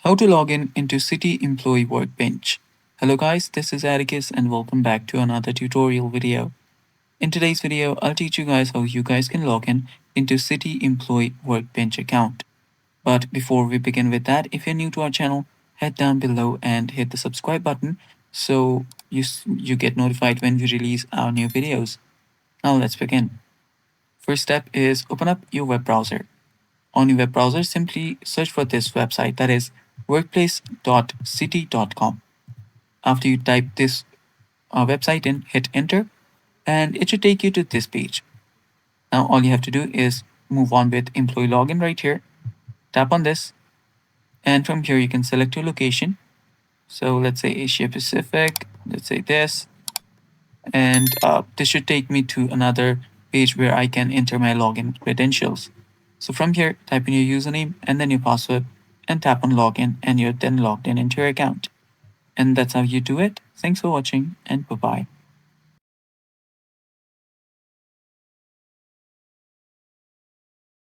How to log in into Citi Employee Workbench. Hello guys, this is Atticus and welcome back to another tutorial video. In today's video, I'll teach you guys how you guys can log in into Citi Employee Workbench account. But before we begin with that, if you're new to our channel, head down below and hit the subscribe button so you get notified when we release our new videos. Now let's begin. First step is open up your web browser. On your web browser, simply search for this website, that is workplace.citi.com. After you type this website in, hit enter and it should take you to this page. Now all you have to do is move on with employee login right here. Tap on this and from here you can select your location. So let's say Asia Pacific, let's say this, and this should take me to another page where I can enter my login credentials. So from here, type in your username and then your password and tap on login and you're then logged in into your account. And that's how you do it. Thanks for watching and bye-bye.